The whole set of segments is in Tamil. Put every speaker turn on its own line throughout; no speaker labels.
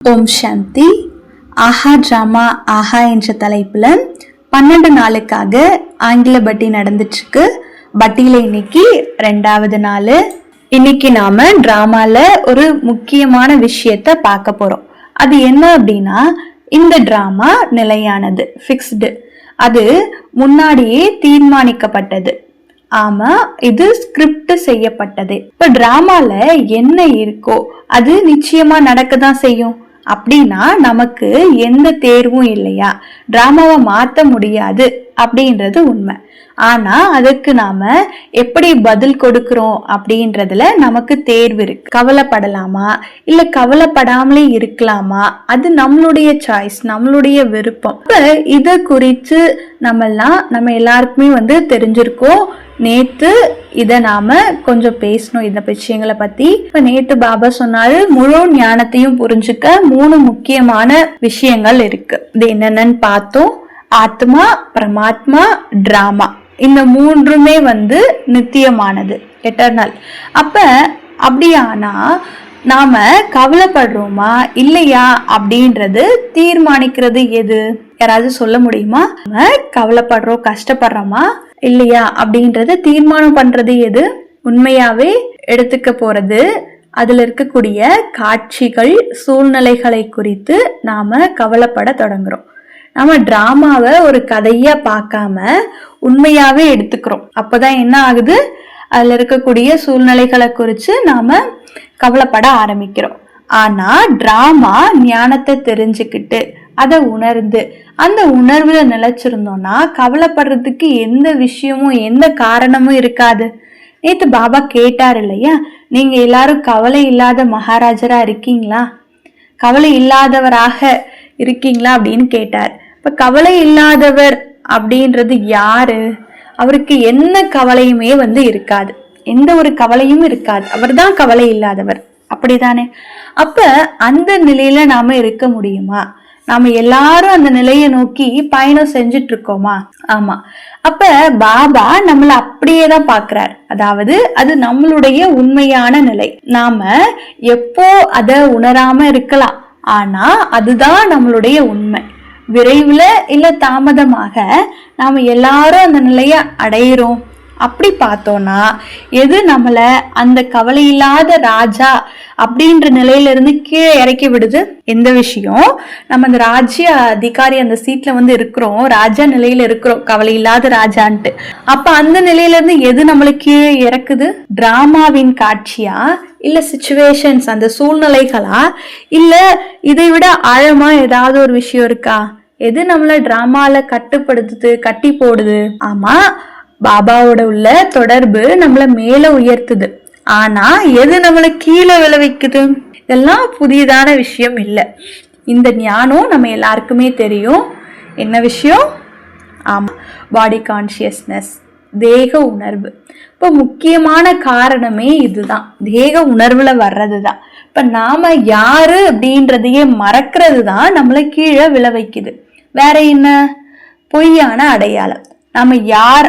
ஓம் சாந்தி. ஆஹா டிராமா ஆஹா என்ற தலைப்புல 12 நாளுக்காக ஆங்கில பட்டி நடந்துட்டு இருக்கு. பட்டியில இன்னைக்கு 2வது நாள். இன்னைக்கு நாம டிராமால ஒரு முக்கியமான விஷயத்த பார்க்க போறோம். அது என்ன அப்படின்னா, இந்த டிராமா நிலையானது, ஃபிக்ஸ்டு. அது முன்னாடியே தீர்மானிக்கப்பட்டது. ஆமா, இது ஸ்கிரிப்ட் செய்யப்பட்டது. இப்ப டிராமால என்ன இருக்கோ அது நிச்சயமா நடக்கதான் செய்யும். அப்படின்னா நமக்கு எந்த தேர்வும் இல்லையா, டிராமாவை மாத்த முடியாது அப்படின்றது உண்மை. ஆனா அதுக்கு நாம எப்படி பதில் கொடுக்கிறோம் அப்படின்றதுல நமக்கு தேர்வு இருக்கு. கவலைப்படலாமா இல்ல கவலைப்படாமலே இருக்கலாமா, அது நம்மளுடைய சாய்ஸ், நம்மளுடைய விருப்பம். இப்ப இத குறித்து நம்ம எல்லாருக்குமே தெரிஞ்சிருக்கோம். நேத்து இத நாம கொஞ்சம் பேசணும், இந்த விஷயங்களை பத்தி. இப்ப நேத்து பாபா சொன்னாரு, முழு ஞானத்தையும் புரிஞ்சுக்க 3 முக்கியமான விஷயங்கள் இருக்கு. இது என்னென்னு பார்த்தோம். ஆத்மா, பரமாத்மா, டிராமா. இந்த 3மே நித்தியமானது, எட்டர்னல். அப்ப அப்படியானா நாம கவலைப்படுறோமா இல்லையா அப்படின்றது தீர்மானிக்கிறது எது? யாராவது சொல்ல முடியுமா? கவலைப்படுறோம், கஷ்டப்படுறோமா இல்லையா அப்படின்றத தீர்மானம் பண்றது எது? உண்மையாவே எடுத்துக்க போறது அதுல இருக்கக்கூடிய காட்சிகள், சூழ்நிலைகளை குறித்து நாம கவலைப்பட தொடங்குறோம். நாம டிராமாவை ஒரு கதையா பார்க்காம உண்மையாவே எடுத்துக்கிறோம். அப்பதான் என்ன ஆகுது, அதுல இருக்கக்கூடிய சூழ்நிலைகளை குறித்து நாம கவலைப்பட ஆரம்பிக்கிறோம். ஆனா டிராமா ஞானத்தை தெரிஞ்சுக்கிட்டு அதை உணர்ந்து அந்த உணர்வுல நிலைச்சிருந்தோம்னா கவலைப்படுறதுக்கு எந்த விஷயமும் எந்த காரணமும் இருக்காது. நேத்து பாபா கேட்டார் இல்லையா, நீங்க எல்லாரும் கவலை இல்லாத மகாராஜரா இருக்கீங்களா, கவலை இல்லாதவராக இருக்கீங்களா அப்படின்னு கேட்டார். இப்ப கவலை இல்லாதவர் அப்படின்றது யாரு? அவருக்கு என்ன கவலையுமே இருக்காது, எந்த ஒரு கவலையும் இருக்காது. அவர் தான் கவலை இல்லாதவர், அப்படிதானே? அப்ப அந்த நிலையில நாம இருக்க முடியுமா? நாம எல்லாரும் அந்த நிலையை நோக்கி பயணம் செஞ்சுட்டு இருக்கோமா? ஆமா. அப்ப பாபா நம்மள அப்படியேதான் பாக்குறார். அதாவது அது நம்மளுடைய உண்மையான நிலை. நாம எப்போ அத உணராம இருக்கலாம், ஆனா அதுதான் நம்மளுடைய உண்மை. விரைவுல இல்ல தாமதமாக நாம எல்லாரும் அந்த நிலைய அடையிறோம். அப்படி பார்த்தோம்னா எது நம்மள அந்த கவலை இல்லாத ராஜா அப்படின்ற நிலையில இருந்து கீழே இறக்கி விடுது? எந்த விஷயம்? நம்ம அந்த ராஜ்ய அதிகாரி அந்த சீட்ல இருக்கிறோம், ராஜா நிலையில இருக்கிறோம், கவலை இல்லாத ராஜான்ட்டு. அப்ப அந்த நிலையில இருந்து எது நம்மள கீழே இறக்குது? டிராமாவின் காட்சியா இல்ல சிச்சுவேஷன்ஸ், அந்த சூழ்நிலைகளா, இல்ல இதை விட ஆழமா ஏதாவது ஒரு விஷயம் இருக்கா? எது நம்மள டிராமால கட்டுப்படுத்துது, கட்டி போடுது? ஆமா, பாபாவோட உள்ள தொடர்பு நம்மள மேல உயர்த்துது. ஆனா எது நம்மள கீழே விளைவிக்குது? இதெல்லாம் புதியதான விஷயம் இல்லை. இந்த ஞானம் நம்ம எல்லாருக்குமே தெரியும். என்ன விஷயம்? ஆமா, பாடி கான்சியஸ்னஸ், தேக உணர்வு. இப்ப முக்கியமான காரணமே இதுதான், தேக உணர்வுல வர்றதுதான். இப்ப நாம யாரு அப்படின்றதையே மறக்கிறது தான் நம்மள கீழே விளைவிக்குது. வேற என்ன? பொய்யான அடையாளம். நம்ம யார்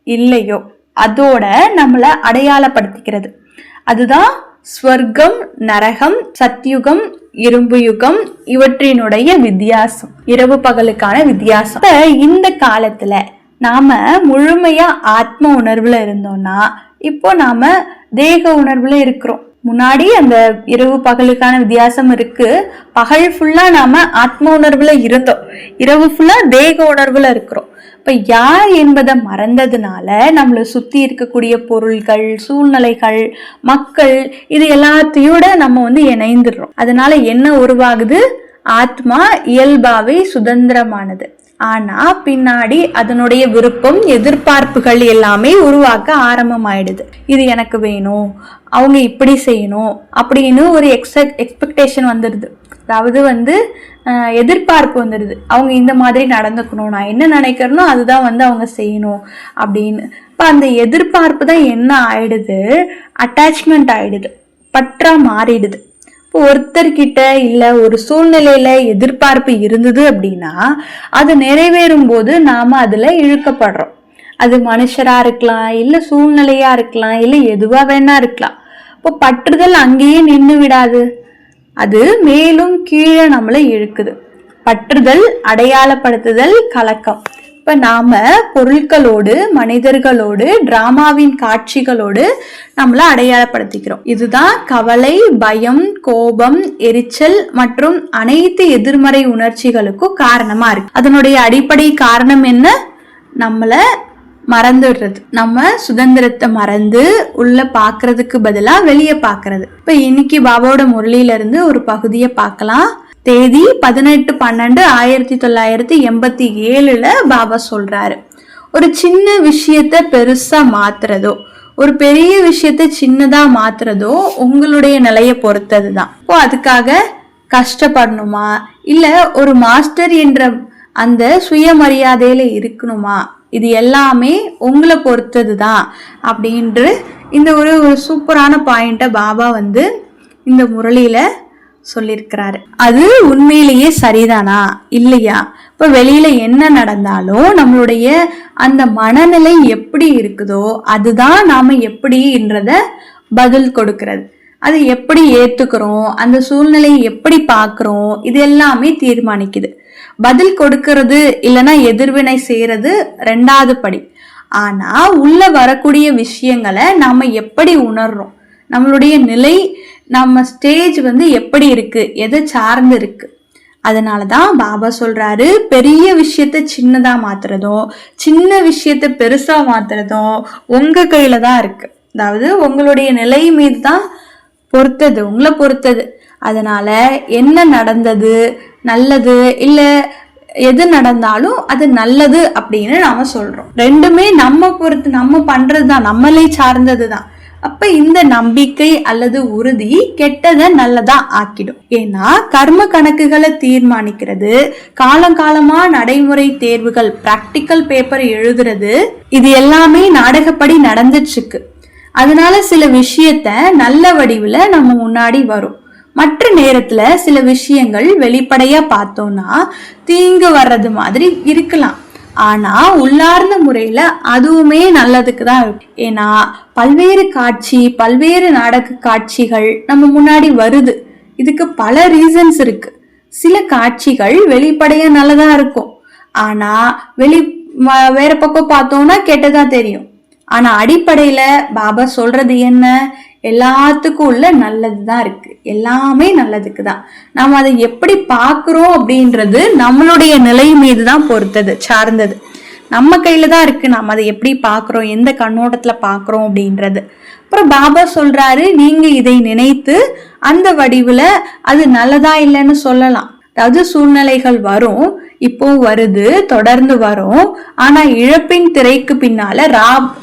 இல்லையோ அதோட நம்மள அடையாளப்படுத்திக்கிறது. அதுதான் ஸ்வர்க்கம், நரகம், சத்யுகம், இரும்பு யுகம், இவற்றினுடைய வித்தியாசம், இரவு பகலுக்கான வித்தியாசம். இந்த காலத்துல நாம முழுமையா ஆத்ம உணர்வுல இருந்தோம்னா இப்போ நாம தேக உணர்வுல இருக்கிறோம். முன்னாடி அந்த இரவு பகலுக்கான வித்தியாசம் இருக்கு. பகல் ஃபுல்லா நாம ஆத்ம உணர்வுல இருந்தோம், இரவு ஃபுல்லா தேக உணர்வுல இருக்கிறோம். இப்ப யார் என்பதை மறந்ததுனால நம்மளை சுத்தி இருக்கக்கூடிய பொருள்கள், சூழ்நிலைகள், மக்கள், இது எல்லாத்தையோட நம்ம இணைந்துடுறோம். அதனால என்ன உருவாகுது? ஆத்மா இயல்பாவே சுதந்திரமானது. ஆனா பின்னாடி அதனுடைய விருப்பம், எதிர்பார்ப்புகள் எல்லாமே உருவாக்க ஆரம்பமாயிடுது. இது எனக்கு வேணும், அவங்க இப்படி செய்யணும் அப்படின்னு ஒரு எக்ஸ்பெக்டேஷன் வந்துடுது. அதாவது எதிர்பார்ப்பு வந்துடுது. அவங்க இந்த மாதிரி நடந்துக்கணும், நான் என்ன நினைக்கிறேனோ அதுதான் அவங்க செய்யணும் அப்படின்னு. இப்போ அந்த எதிர்பார்ப்பு தான் என்ன ஆயிடுது? அட்டாச்மெண்ட் ஆயிடுது, பற்றா மாறிடுது. இப்போ ஒருத்தர்கிட்ட இல்ல ஒரு சூழ்நிலையில எதிர்பார்ப்பு இருந்தது அப்படின்னா அது நிறைவேறும் போது நாம அதுல இழுக்கப்படுறோம். அது மனுஷரா இருக்கலாம், இல்ல சூழ்நிலையா இருக்கலாம், இல்ல எதுவா வேணா இருக்கலாம். இப்போ பற்றுதல் அங்கேயே நின்று விடாது. அது மேலும் கீழே நம்மளை இழுக்குது. பற்றுதல், அடையாளப்படுத்துதல், கலக்கம். இப்ப நாம பொருட்களோடு, மனிதர்களோடு, டிராமாவின் காட்சிகளோடு நம்மள அடையாளப்படுத்திக்கிறோம். இதுதான் கவலை, பயம், கோபம், எரிச்சல் மற்றும் அனைத்து எதிர்மறை உணர்ச்சிகளுக்கும் காரணமா இருக்கு. அதனுடைய அடிப்படை காரணம் என்ன? நம்மள மறந்துடுறது. நம்ம சுதந்திரத்தை மறந்து உள்ள பாக்குறதுக்கு பதிலா வெளியே பாக்குறது. இப்ப இன்னைக்கு பாபாவோட முரளியில இருந்து ஒரு பகுதியை பார்க்கலாம். தேதி 18/12/1987 பாபா சொல்றாரு, ஒரு சின்ன விஷயத்த பெருசா மாத்துறதோ, ஒரு பெரிய விஷயத்த சின்னதா மாத்துறதோ உங்களுடைய நிலையை பொறுத்ததுதான். இப்போ அதுக்காக கஷ்டப்படணுமா, இல்ல ஒரு மாஸ்டர் என்ற அந்த சுயமரியாதையில இருக்கணுமா, இது எல்லாமே உங்களை பொறுத்ததுதான் அப்படின்ற இந்த ஒரு சூப்பரான பாயிண்ட பாபா இந்த முரளியில சொல்லியிருக்கிறாரு. அது உண்மையிலேயே சரிதானா இல்லையா? இப்ப வெளியில என்ன நடந்தாலும் நம்மளுடைய அந்த மனநிலை எப்படி இருக்குதோ அதுதான் நாம எப்படின்றத பதில் கொடுக்கிறது. அது எப்படி ஏத்துக்கிறோம், அந்த சூழ்நிலையை எப்படி பாக்குறோம், இது எல்லாமே தீர்மானிக்குது. பதில் கொடுக்கிறது இல்லைன்னா எதிர்வினை செய்யறது 2வது படி. ஆனா உள்ள வரக்கூடிய விஷயங்களை நாம எப்படி உணர்றோம், நம்மளுடைய நிலை, நம்ம ஸ்டேஜ் எப்படி இருக்கு, எதை சார்ந்து இருக்கு. அதனாலதான் பாபா சொல்றாரு, பெரிய விஷயத்த சின்னதா மாத்துறதும் சின்ன விஷயத்த பெருசா மாத்துறதும் உங்க கையில தான் இருக்கு. அதாவது உங்களுடைய நிலை மீது தான் பொறுத்தது, உங்களை பொறுத்தது. அதனால என்ன நடந்தது, நல்லது இல்ல எது நடந்தாலும் அது நல்லது அப்படின்னு நாம சொல்றோம். ரெண்டுமே நம்ம பொறுத்து, நம்ம பண்றதுதான், நம்மளை சார்ந்ததுதான். அப்ப இந்த நம்பிக்கை அல்லது உறுதி கெட்டதை நல்லதா ஆக்கிடும். ஏன்னா கர்ம கணக்குகளை தீர்மானிக்கிறது, காலங்காலமா நடைமுறை தேர்வுகள், பிராக்டிக்கல் பேப்பர் எழுதுறது, இது எல்லாமே நாடகப்படி நடந்துட்டு இருக்கு. அதனால சில விஷயத்த நல்ல வடிவுல நம்ம முன்னாடி வரும். மற்ற நேரத்துல சில விஷயங்கள் வெளிப்படையா பார்த்தோம்னா தீங்கு வர்றது மாதிரி இருக்கலாம். ஆனா உள்ளார்ந்த முறையில அதுவுமே நல்லதுக்கு தான் இருக்கு. ஏன்னா பல்வேறு காட்சி, பல்வேறு நாடக காட்சிகள் நம்ம முன்னாடி வருது. இதுக்கு பல ரீசன்ஸ் இருக்கு. சில காட்சிகள் வெளிப்படையா நல்லதா இருக்கும், ஆனா வேற பக்கம் பார்த்தோம்னா கெட்டதா தெரியும். ஆனா அடிப்படையில பாபா சொல்றது என்ன, எல்லாத்துக்கும் உள்ள நல்லதுதான் இருக்கு, எல்லாமே நல்லதுக்கு தான். நாம அதை எப்படி பாக்குறோம் அப்படின்றது நம்மளுடைய நிலை மீதுதான் பொறுத்தது, சார்ந்தது. நம்ம கையில தான் இருக்கு, நாம அதை எப்படி பாக்குறோம், எந்த கண்ணோட்டத்துல பாக்குறோம் அப்படின்றது. அப்புறம் பாபா சொல்றாரு, நீங்க இதை நினைத்து அந்த வடிவுல அது நல்லதா இல்லைன்னு சொல்லலாம். அதாவது சூழ்நிலைகள் வரும், இப்போ வருது, தொடர்ந்து வரும். ஆனா இழப்பின் திரைக்கு பின்னால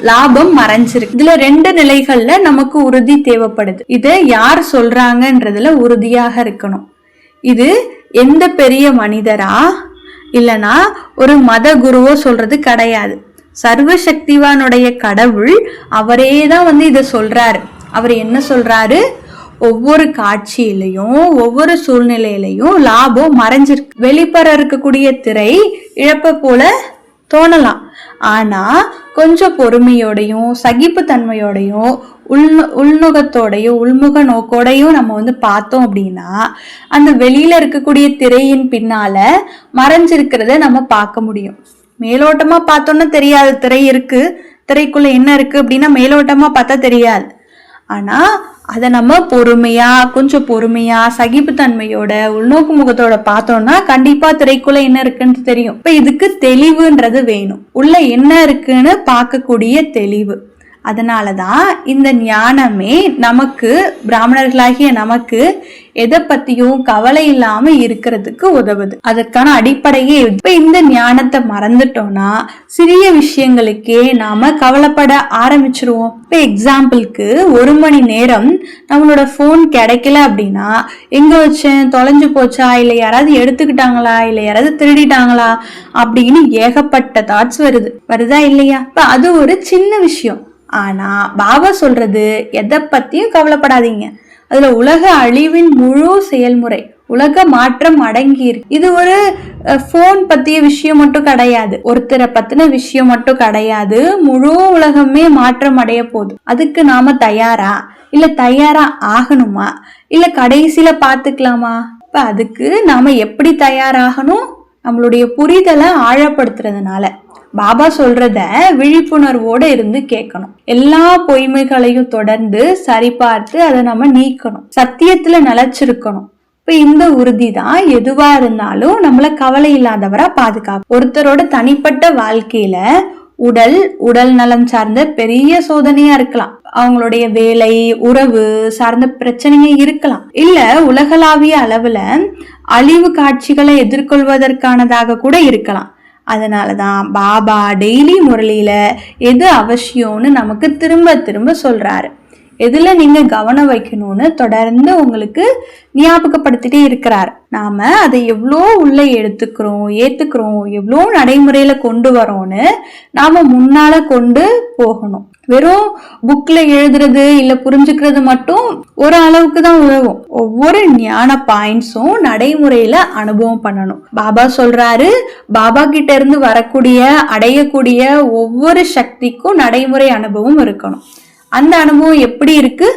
லாபம் மறைஞ்சிருக்கு. இதுல 2 நிலைகள்ல நமக்கு உறுதி தேவைப்படுது. இத யார் சொல்றாங்கன்றதுல உறுதியாக இருக்கணும். இது எந்த பெரிய மனிதரா இல்லனா ஒரு மத குருவோ சொல்றது கிடையாது. சர்வசக்திவானுடைய கடவுள் அவரேதான் இத சொல்றாரு. அவர் என்ன சொல்றாரு, ஒவ்வொரு காட்சியிலையும் ஒவ்வொரு சூழ்நிலையிலையும் லாபம் மறைஞ்சிருக்கு. வெளிப்பற இருக்கக்கூடிய திரை இழப்ப போல தோணலாம். ஆனா கொஞ்சம் பொறுமையோடையும் சகிப்பு தன்மையோடையும் உள்முக நோக்கோடையும் நம்ம பார்த்தோம் அப்படின்னா அந்த வெளியில இருக்கக்கூடிய திரையின் பின்னால மறைஞ்சிருக்கிறத நம்ம பார்க்க முடியும். மேலோட்டமா பார்த்தோம்னா தெரியாது திரை இருக்கு, திரைக்குள்ள என்ன இருக்கு அப்படின்னா மேலோட்டமா பார்த்தா தெரியாது. ஆனா அதை நம்ம கொஞ்சம் பொறுமையா சகிப்புத்தன்மையோட உள்நோக்கு முகத்தோட பார்த்தோம்னா கண்டிப்பா திரைக்குள்ள என்ன இருக்குன்னு தெரியும். இப்ப இதுக்கு தெளிவுன்றது வேணும், உள்ள என்ன இருக்குன்னு பார்க்கக்கூடிய தெளிவு. அதனாலதான் இந்த ஞானமே நமக்கு, பிராமணர்களாகிய நமக்கு எதை பத்தியும் கவலை இல்லாம இருக்கிறதுக்கு உதவுது. அதற்கான அடிப்படையே இப்ப இந்த ஞானத்தை மறந்துட்டோம்னா சிறிய விஷயங்களுக்கே நாம கவலைப்பட ஆரம்பிச்சிருவோம். இப்ப எக்ஸாம்பிளுக்கு 1 மணி நேரம் நம்மளோட போன் கிடைக்கல அப்படின்னா, எங்க வச்சேன், தொலைஞ்சு போச்சா, இல்ல யாராவது எடுத்துக்கிட்டாங்களா, இல்ல யாராவது திருடிட்டாங்களா அப்படின்னு ஏகப்பட்ட தாட்ஸ் வருதா இல்லையா? இப்ப அது ஒரு சின்ன விஷயம். ஆனா பாபா சொல்றது, எதை பத்தியும் கவலைப்படாதீங்க, அதுல உலக அழிவின் முழு செயல்முறை, உலக மாற்றம் அடங்கி இருக்கு. இது ஒரு போன் பத்திய விஷயம் மட்டும் கிடையாது, ஒருத்தரை பத்தின விஷயம் மட்டும் கிடையாது, முழு உலகமே மாற்றம் அடைய போகுது. அதுக்கு நாம தயாரா? இல்ல தயாரா ஆகணுமா, இல்ல கடைசியில பாத்துக்கலாமா? இப்ப அதுக்கு நாம எப்படி தயாராகணும், நம்மளுடைய புரிதலை ஆழப்படுத்துறதுனால பாபா சொல்றத விழிப்புணர்வோட இருந்து கேட்கணும். எல்லா பொய்மைகளையும் தொடர்ந்து சரிபார்த்து அதை நம்ம நீக்கணும். சத்தியத்துல நிலைச்சிருக்கணும். இப்ப இந்த உறுதி தான் எதுவா இருந்தாலும் நம்மள கவலை இல்லாதவரா பாதுகாக்கும். ஒருத்தரோட தனிப்பட்ட வாழ்க்கையில உடல் நலம் சார்ந்த பெரிய சோதனையா இருக்கலாம், அவங்களுடைய வேலை உறவு சார்ந்த பிரச்சனைங்க இருக்கலாம், இல்ல உலகளாவிய அளவுல அழிவு காட்சிகளை எதிர்கொள்வதற்கானதாக கூட இருக்கலாம். அதனாலதான் பாபா டெய்லி முரளியில எது அவசியம்னு நமக்கு திரும்ப திரும்ப சொல்றாரு. எதுல நீங்க கவனம் வைக்கணும்னு தொடர்ந்து உங்களுக்கு ஞாபகப்படுத்திட்டே இருக்கிறார். நாம அதை எவ்வளோ உள்ள எடுத்துக்கிறோம், ஏத்துக்கிறோம், எவ்வளோ நடைமுறையில கொண்டு வரோம்னு நாம முன்னால கொண்டு போகணும். வெறும் புக்ல எழுதுறது இல்ல புரிஞ்சுக்கிறது மட்டும் ஒரு அளவுக்கு தான் உதவும். ஒவ்வொரு ஞான பாயிண்ட்ஸும் நடைமுறையில அனுபவம் பண்ணணும். பாபா சொல்றாரு, பாபா கிட்ட இருந்து வரக்கூடிய அடையக்கூடிய ஒவ்வொரு சக்திக்கும் நடைமுறை அனுபவம் இருக்கணும். அந்த அனுபவம் எப்படி இருக்கு?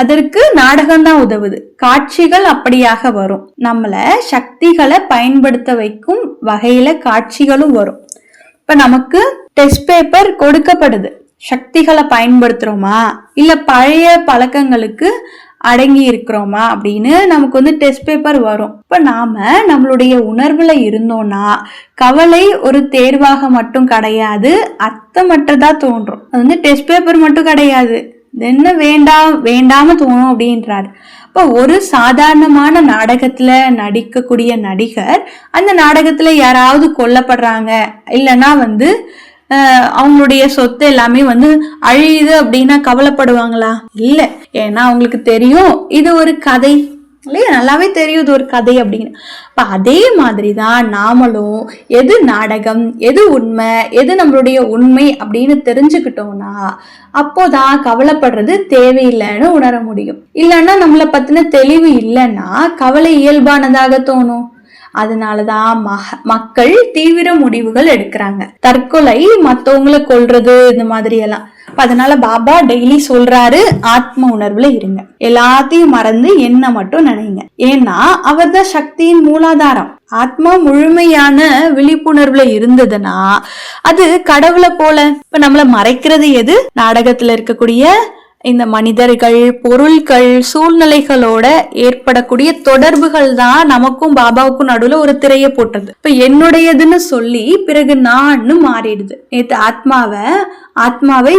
அதற்கு நாடகம் தான் உதவுது. காட்சிகள் அப்படியாக வரும். நம்மள சக்திகளை பயன்படுத்த வைக்கும் வகையில காட்சிகளும் வரும். இப்ப நமக்கு டெஸ்ட் பேப்பர் கொடுக்கப்படுது. சக்திகளை பயன்படுத்துறோமா இல்ல பழைய பழக்கங்களுக்கு அடங்கி இருக்கிறோமா அப்படின்னு நமக்கு டெஸ்ட் பேப்பர் வரும். இப்ப நாம நம்மளுடைய உணர்வுல இருந்தோம்னா கவலை ஒரு தேர்வாக மட்டும் கிடையாது, அர்த்தமற்றதா தோன்றும். அது டெஸ்ட் பேப்பர் மட்டும் கிடையாது, என்ன வேண்டாம தோணும் அப்படின்றாரு. இப்ப ஒரு சாதாரணமான நாடகத்துல நடிக்கக்கூடிய நடிகர் அந்த நாடகத்துல யாராவது கொல்லப்படுறாங்க இல்லைன்னா அவங்களுடைய சொத்து எல்லாமே அழியுது அப்படின்னா கவலைப்படுவாங்களா? இல்ல. ஏன்னா அவங்களுக்கு தெரியும் இது ஒரு கதை இல்லையா, நல்லாவே தெரியும் இது ஒரு கதை அப்படின்னு. இப்ப அதே மாதிரிதான் நாமளும் எது நாடகம் எது உண்மை எது நம்மளுடைய உண்மை அப்படின்னு தெரிஞ்சுக்கிட்டோம்னா அப்போதான் கவலைப்படுறது தேவையில்லைன்னு உணர முடியும். இல்லைன்னா நம்மளை பத்தின தெளிவு இல்லைன்னா கவலை இயல்பானதாக தோணும். அதனாலதான் மக்கள் தீவிர முடிவுகள் எடுக்கிறாங்க, தற்கொலை, மத்தவங்களை கொல்றது, இந்த மாதிரி எல்லாம். அதனால பாபா டெய்லி சொல்றாரு, ஆத்ம உணர்வுல இருங்க, எல்லாத்தையும் மறந்து என்ன மட்டும் நினைங்க. ஏன்னா அவர்தான் சக்தியின் மூலாதாரம். ஆத்மா முழுமையான விழிப்புணர்வுல இருந்ததுன்னா அது கடவுளை போல. இப்ப நம்மள மறைக்கிறது எது? நாடகத்துல இருக்கக்கூடிய இந்த மனிதர்கள், பொருட்கள், சூழ்நிலைகளோட ஏற்படக்கூடிய தொடர்புகள் தான் நமக்கும் பாபாவுக்கும் நடுவுல ஒரு திரைய போட்டது. இப்ப என்னுடையதுன்னு சொல்லி பிறகு நான் மாறிடுது. நேத்து ஆத்மாவை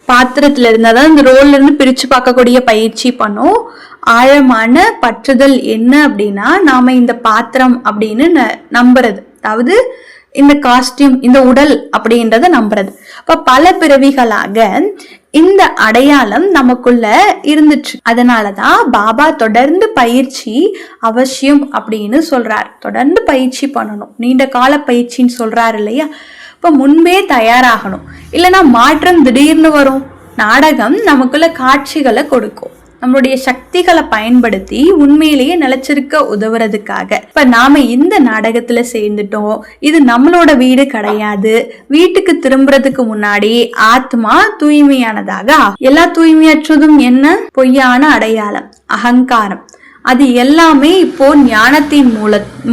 பாத்திரத்துல இருந்து, அதாவது இந்த ரோல்ல இருந்து பிரிச்சு பார்க்கக்கூடிய பயிற்சி பண்ணோம். ஆழமான பற்றுதல் என்ன அப்படின்னா நாம இந்த பாத்திரம் அப்படின்னு நம்புறது, அதாவது இந்த காஸ்டியூம், இந்த உடல் அப்படின்றத நம்புறது. இப்ப பல பிறவிகளாக இந்த அடையாளம் நமக்குள்ள இருந்துச்சு. அதனாலதான் பாபா தொடர்ந்து பயிற்சி அவசியம் அப்படின்னு சொல்றாரு. தொடர்ந்து பயிற்சி பண்ணணும், நீண்ட கால பயிற்சின்னு சொல்றாரு இல்லையா. இப்ப முன்பே தயாராகணும், இல்லைன்னா மாற்றம் திடீர்னு வரும். நாடகம் நமக்குள்ள காட்சிகளை கொடுக்கும். நம்மளுடைய சக்திகளை பயன்படுத்தி உண்மையிலேயே நிலைச்சிருக்க உதவுறதுக்காக இப்ப நாம இந்த நாடகத்துல சேர்ந்துட்டோம். இது நம்மளோட வீடு கிடையாது. வீட்டுக்கு திரும்புறதுக்கு முன்னாடி ஆத்மா தூய்மையானதாக ஆகும். எல்லா தூய்மையற்றதும் என்ன? பொய்யான அடையாளம், அகங்காரம். அது எல்லாமே இப்போ ஞானத்தின்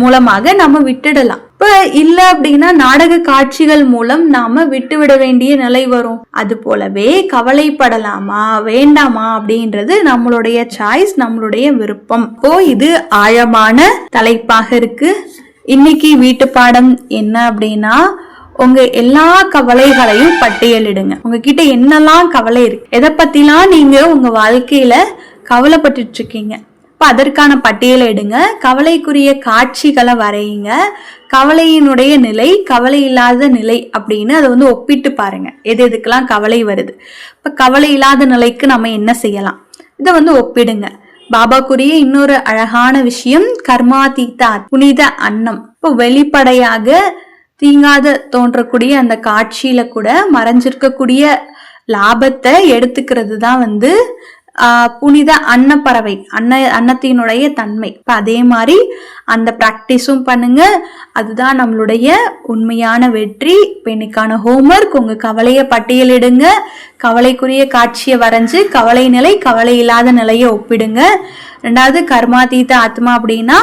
மூலமாக நம்ம விட்டுடலாம். இப்ப இல்ல அப்படின்னா நாடக காட்சிகள் மூலம் நாம விட்டுவிட வேண்டிய நிலை வரும். அது போலவே கவலைப்படலாமா வேண்டாமா அப்படின்றது நம்மளுடைய சாய்ஸ், நம்மளுடைய விருப்பம். இப்போ இது ஆழமான தலைப்பாக இருக்கு. இன்னைக்கு வீட்டு பாடம் என்ன அப்படின்னா, உங்க எல்லா கவலைகளையும் பட்டியலிடுங்க. உங்ககிட்ட என்னெல்லாம் கவலை இருக்கு, எதை பத்திலாம் நீங்க உங்க வாழ்க்கையில கவலைப்பட்டு இருக்கீங்க, அதற்கான பட்டியலை எடுங்க. கவலைக்குரிய காட்சிகளை வரையுங்க. கவலையினுடைய நிலை, கவலை இல்லாத நிலை அப்படின்னு அதை ஒப்பிட்டு பாருங்க. எதுக்கெல்லாம் கவலை வருது. இப்ப கவலை இல்லாத நிலைக்கு நம்ம என்ன செய்யலாம், இதை ஒப்பிடுங்க. பாபாக்குரிய இன்னொரு அழகான விஷயம் கர்மாதீதா, புனித அன்னம். இப்போ வெளிப்படையாக தீங்காத தோன்றக்கூடிய அந்த காட்சியில கூட மறைஞ்சிருக்கக்கூடிய லாபத்தை எடுத்துக்கிறது தான் புனித அன்னப்பறவை, அன்னத்தினுடைய தன்மை. இப்போ அதே மாதிரி அந்த ப்ராக்டிஸும் பண்ணுங்க. அதுதான் நம்மளுடைய உண்மையான வெற்றி. இப்போ இன்னைக்கான ஹோம்ஒர்க், உங்க கவலையை பட்டியலிடுங்க. கவலைக்குரிய காட்சியை வரைஞ்சு கவலை நிலை கவலை இல்லாத நிலையை ஒப்பிடுங்க. ரெண்டாவது கர்மாதீத ஆத்மா அப்படின்னா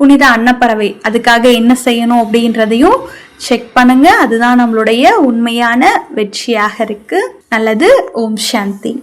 புனித அன்னப்பறவை, அதுக்காக என்ன செய்யணும் அப்படின்றதையும் செக் பண்ணுங்க. அதுதான் நம்மளுடைய உண்மையான வெற்றியாக இருக்கு. நல்லது. ஓம் சாந்தி.